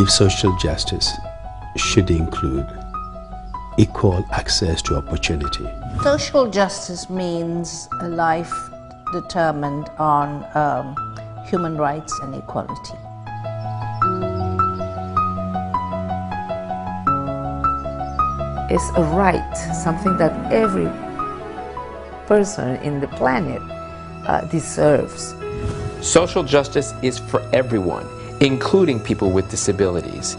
believe social justice should include equal access to opportunity. Social justice means a life determined on human rights and equality. It's a right, something that every person in the planet deserves. Social justice is for everyone, including people with disabilities.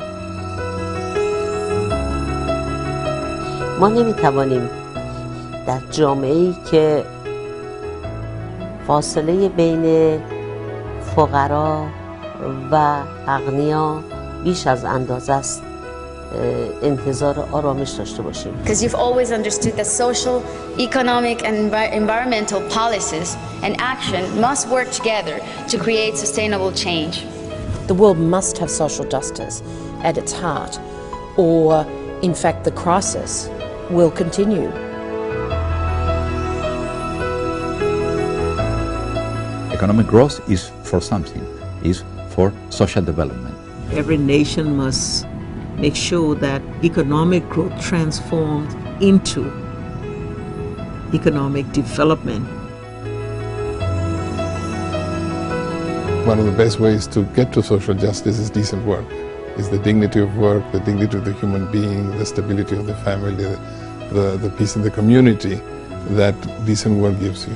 ما نمیتوانیم در جامعه‌ای که فاصله بین فقرا و اغنیا بیش از اندازه است انتظار آرامش داشته باشیم. Because you've always understood that social, economic and environmental policies and action must work together to create sustainable change. The world must have social justice at its heart, or in fact the crisis will continue. Economic growth is for something, is for social development. Every nation must make sure that economic growth transforms into economic development. One of the best ways to get to social justice is decent work. It's the dignity of work, the dignity of the human being, the stability of the family, the peace in the community that decent work gives you.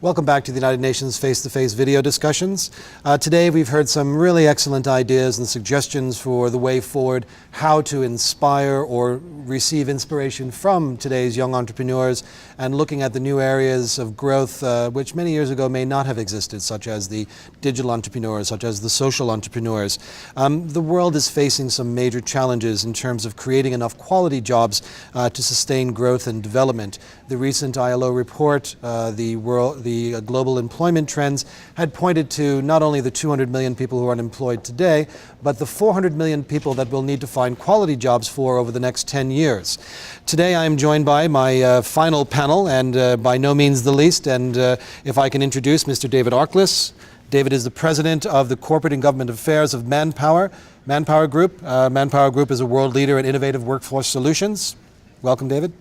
Welcome back to the United Nations face-to-face video discussions. Today we've heard some really excellent ideas and suggestions for the way forward, how to inspire or receive inspiration from today's young entrepreneurs, and looking at the new areas of growth which many years ago may not have existed, such as the digital entrepreneurs, such as the social entrepreneurs. The world is facing some major challenges in terms of creating enough quality jobs to sustain growth and development. The recent ILO report, the global employment trends, had pointed to not only the 200 million people who are unemployed today, but the 400 million people that we'll need to find quality jobs for over the next 10 years. Today I am joined by my final panel, and by no means the least, and if I can introduce Mr. David Arkless. David is the president of the Corporate and Government Affairs of ManpowerGroup. ManpowerGroup is a world leader in innovative workforce solutions. Welcome, David.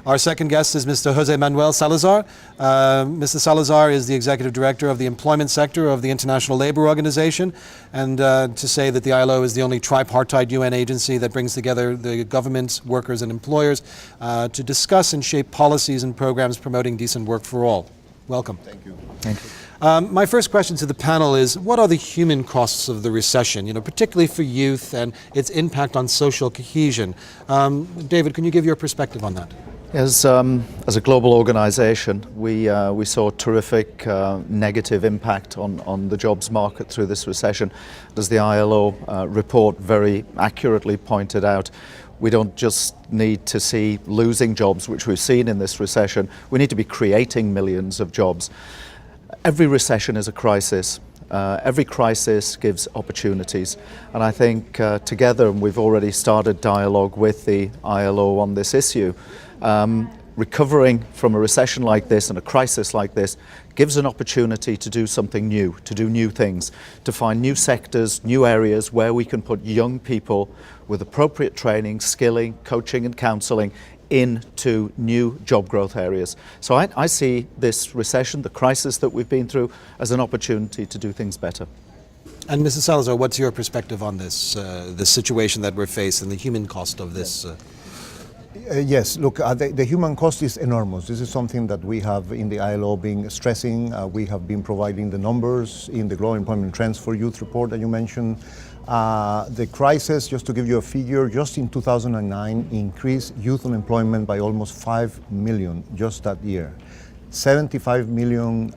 Our second guest is Mr. Jose Manuel Salazar. Mr. Salazar is the executive director of the employment sector of the International Labour Organization, and to say that the ILO is the only tripartite UN agency that brings together the governments, workers and employers to discuss and shape policies and programs promoting decent work for all. Welcome. Thank you. Thank you. My first question to the panel is, what are the human costs of the recession, particularly for youth and its impact on social cohesion? David, can you give your perspective on that? As a global organization, we saw terrific negative impact on the jobs market through this recession. As the ILO report very accurately pointed out, we don't just need to see losing jobs, which we've seen in this recession. We need to be creating millions of jobs. Every recession is a crisis. Every crisis gives opportunities, and I think together, and we've already started dialogue with the ILO on this issue, recovering from a recession like this and a crisis like this gives an opportunity to do something new, to do new things, to find new sectors, new areas where we can put young people with appropriate training, skilling, coaching and counselling into new job growth areas. So I see this recession, the crisis that we've been through, as an opportunity to do things better. And Mrs. Salazar, what's your perspective on this situation that we're facing, the human cost of this? Yes, look, the human cost is enormous. This is something that we have in the ILO been stressing. We have been providing the numbers in the Global Employment Trends for Youth report that you mentioned. The crisis, just to give you a figure, just in 2009 increased youth unemployment by almost 5 million just that year. 75 million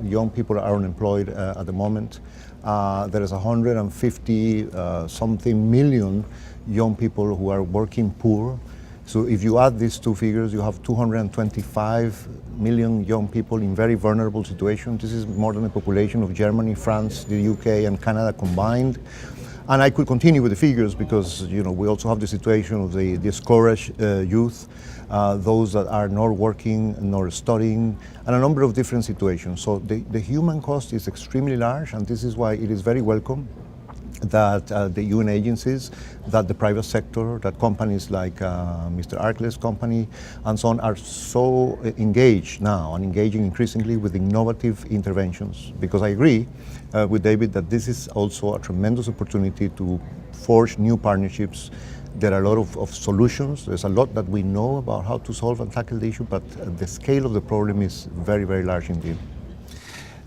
young people are unemployed at the moment. There is 150 something million young people who are working poor. So if you add these two figures, you have 225 million young people in very vulnerable situations. This is more than the population of Germany, France, the UK and Canada combined. And I could continue with the figures because we also have the situation of the discouraged youth, those that are not working nor studying, and a number of different situations. So the human cost is extremely large, and this is why it is very welcome that the UN agencies, that the private sector, that companies like Mr. Arkless company and so on are so engaged now and engaging increasingly with innovative interventions. Because I agree with David that this is also a tremendous opportunity to forge new partnerships. There are a lot of solutions. There's a lot that we know about how to solve and tackle the issue, but the scale of the problem is very, very large indeed.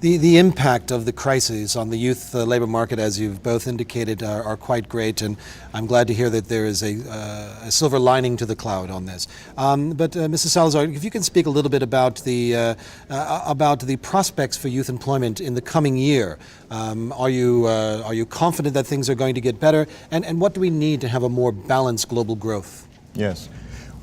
The impact of the crises on the youth labor market, as you've both indicated, are quite great, and I'm glad to hear that there is a silver lining to the cloud on this. But Mrs. Salazar, if you can speak a little bit about the prospects for youth employment in the coming year. Are you confident that things are going to get better? And what do we need to have a more balanced global growth? Yes.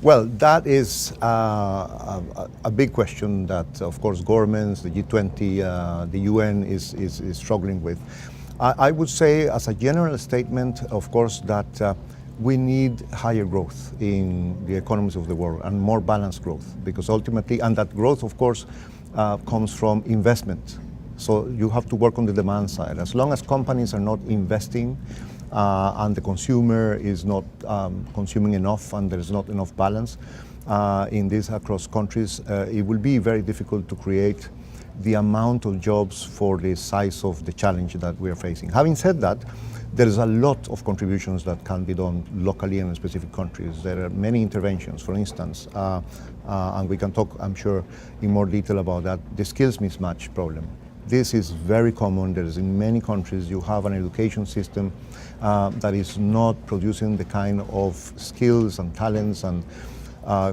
Well, that is a big question that, of course, governments, the G20, the UN is struggling with. I would say, as a general statement, of course, that we need higher growth in the economies of the world and more balanced growth, because ultimately, and that growth, of course, comes from investment. So you have to work on the demand side. As long as companies are not investing, and the consumer is not consuming enough and there's not enough balance in this across countries, it will be very difficult to create the amount of jobs for the size of the challenge that we are facing. Having said that, there is a lot of contributions that can be done locally and in specific countries. There are many interventions, for instance, and we can talk, I'm sure, in more detail about that, the skills mismatch problem. This is very common. There is in many countries. You have an education system that is not producing the kind of skills and talents and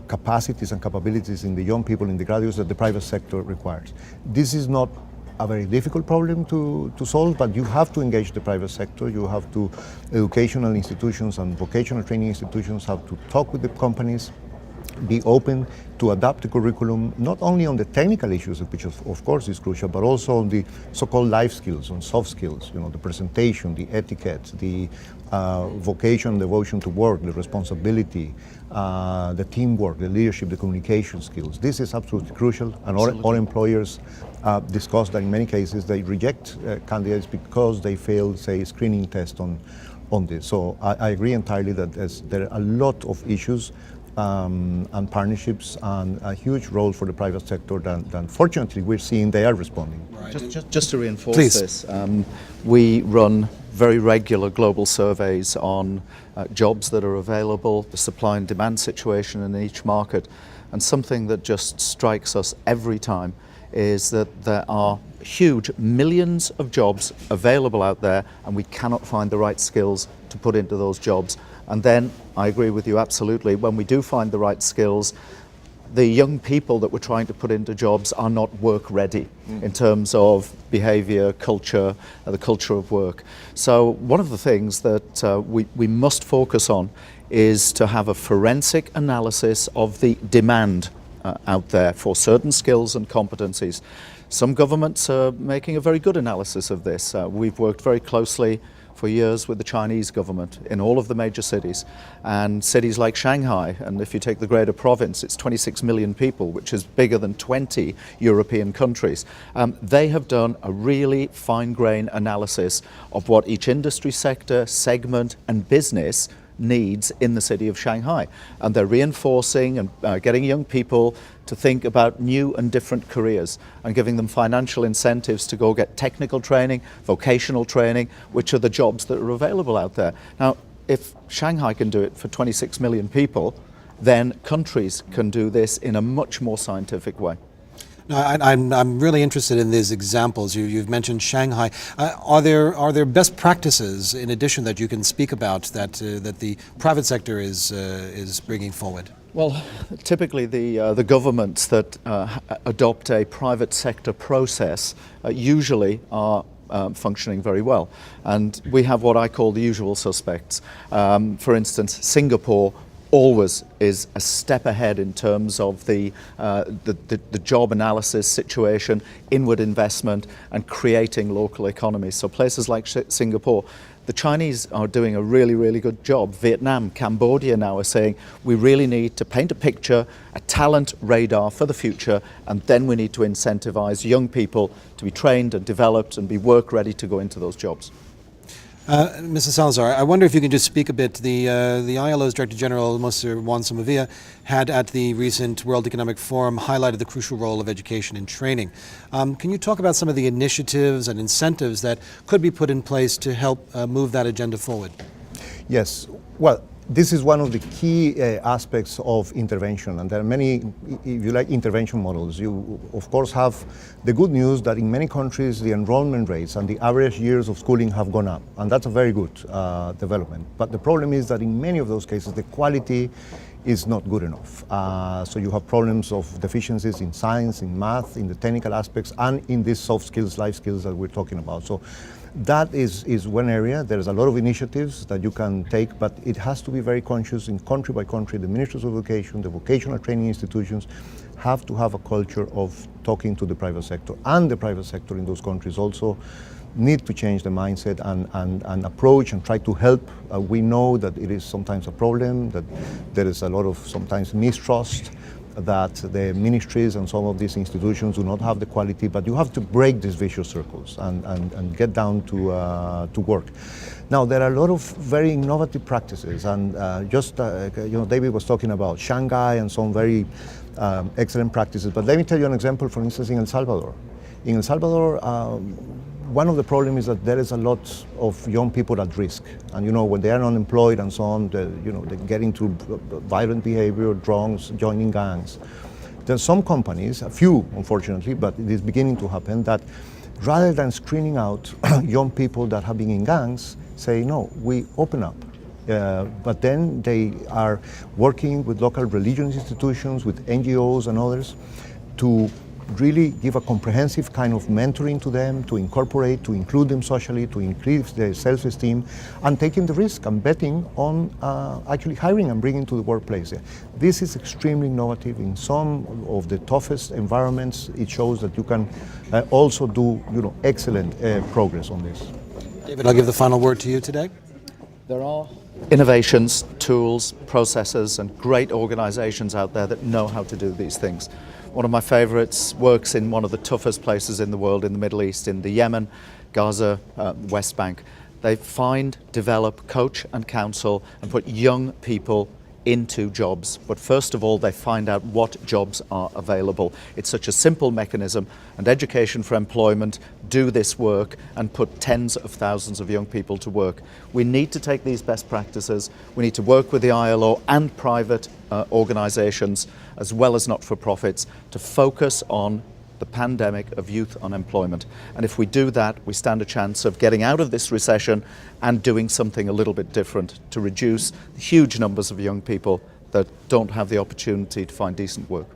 capacities and capabilities in the young people, in the graduates that the private sector requires. This is not a very difficult problem to solve, but you have to engage the private sector. You have to, educational institutions and vocational training institutions have to talk with the companies, be open to adapt the curriculum, not only on the technical issues, which of course is crucial, but also on the so-called life skills, on soft skills, the presentation, the etiquette, the vocation, devotion to work, the responsibility, the teamwork, the leadership, the communication skills. This is absolutely crucial, and all employers discuss that in many cases they reject candidates because they fail, say, screening test on this. So I agree entirely that there are a lot of issues and partnerships and a huge role for the private sector that fortunately we're seeing they are responding. Right. Just to reinforce Please. this, we run very regular global surveys on jobs that are available, the supply and demand situation in each market, and something that just strikes us every time is that there are huge millions of jobs available out there and we cannot find the right skills to put into those jobs. And then, I agree with you absolutely, when we do find the right skills, the young people that we're trying to put into jobs are not work ready in terms of behavior, culture, the culture of work. So one of the things that we must focus on is to have a forensic analysis of the demand out there for certain skills and competencies. Some governments are making a very good analysis of this. We've worked very closely for years with the Chinese government in all of the major cities, and cities like Shanghai, and if you take the greater province, it's 26 million people, which is bigger than 20 European countries. They have done a really fine-grained analysis of what each industry sector, segment and business needs in the city of Shanghai, and they're reinforcing and getting young people to think about new and different careers and giving them financial incentives to go get technical training, vocational training, which are the jobs that are available out there. Now, if Shanghai can do it for 26 million people, then countries can do this in a much more scientific way. No, I'm really interested in these examples. You've mentioned Shanghai. Are there best practices in addition that you can speak about that the private sector is bringing forward? Well, typically the governments that adopt a private sector process usually are functioning very well. And we have what I call the usual suspects. For instance, Singapore always is a step ahead in terms of the job analysis situation, inward investment, and creating local economies. So places like Singapore, the Chinese are doing a really, really good job. Vietnam, Cambodia now are saying we really need to paint a picture, a talent radar for the future, and then we need to incentivize young people to be trained and developed and be work ready to go into those jobs. Mrs. Salazar, I wonder if you can just speak a bit. The ILO's Director General, Mr. Juan Somavia, had at the recent World Economic Forum highlighted the crucial role of education and training. Can you talk about some of the initiatives and incentives that could be put in place to help move that agenda forward? Yes. Well, this is one of the key aspects of intervention, and there are many, if you like, intervention models. You, of course, have the good news that in many countries the enrollment rates and the average years of schooling have gone up, and that's a very good development. But the problem is that in many of those cases the quality is not good enough. So you have problems of deficiencies in science, in math, in the technical aspects, and in these soft skills, life skills that we're talking about. So that is one area. There's a lot of initiatives that you can take, but it has to be very conscious in country by country. The ministries of education, the vocational training institutions have to have a culture of talking to the private sector, and the private sector in those countries also need to change the mindset and approach and try to help. We know that it is sometimes a problem, that there is a lot of sometimes mistrust, that the ministries and some of these institutions do not have the quality, but you have to break these vicious circles and get down to work. Now, there are a lot of very innovative practices, and David was talking about Shanghai and some very excellent practices, but let me tell you an example, for instance, in El Salvador. In El Salvador, one of the problems is that there is a lot of young people at risk, and when they are unemployed and so on, they get into violent behavior, drugs, joining gangs. There are some companies, a few unfortunately, but it is beginning to happen, that rather than screening out young people that have been in gangs, say no, we open up. But then they are working with local religious institutions, with NGOs and others, to really give a comprehensive kind of mentoring to them, to incorporate, to include them socially, to increase their self-esteem, and taking the risk and betting on actually hiring and bringing to the workplace. This is extremely innovative. In some of the toughest environments, it shows that you can also do excellent progress on this. David, I'll give the final word to you today. There are innovations, tools, processes, and great organizations out there that know how to do these things. One of my favorites works in one of the toughest places in the world, in the Middle East, in the Yemen, Gaza, West Bank. They find, develop, coach and counsel and put young people into jobs. But first of all, they find out what jobs are available. It's such a simple mechanism, and Education for Employment do this work and put tens of thousands of young people to work. We need to take these best practices. We need to work with the ILO and private organizations, as well as not-for-profits, to focus on the pandemic of youth unemployment. And if we do that, we stand a chance of getting out of this recession and doing something a little bit different to reduce the huge numbers of young people that don't have the opportunity to find decent work.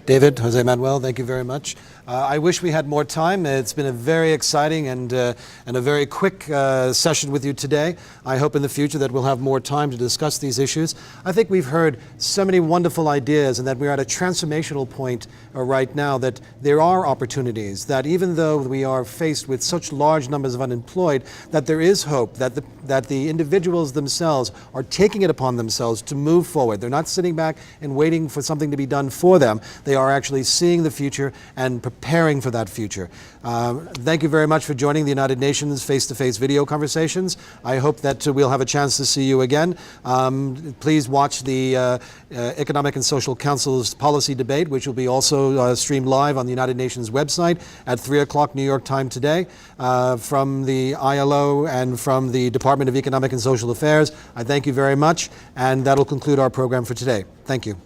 David, Jose Manuel, thank you very much. I wish we had more time. It's been a very exciting and a very quick session with you today. I hope in the future that we'll have more time to discuss these issues. I think we've heard so many wonderful ideas, and that we're at a transformational point right now, that there are opportunities, that even though we are faced with such large numbers of unemployed, that there is hope, that the individuals themselves are taking it upon themselves to move forward. They're not sitting back and waiting for something to be done for them. They are actually seeing the future and preparing for that future. Thank you very much for joining the United Nations face-to-face video conversations. I hope that we'll have a chance to see you again. Please watch the Economic and Social Council's policy debate, which will be also streamed live on the United Nations website at 3 o'clock New York time today. From the ILO and from the Department of Economic and Social Affairs, I thank you very much, and that'll conclude our program for today. Thank you.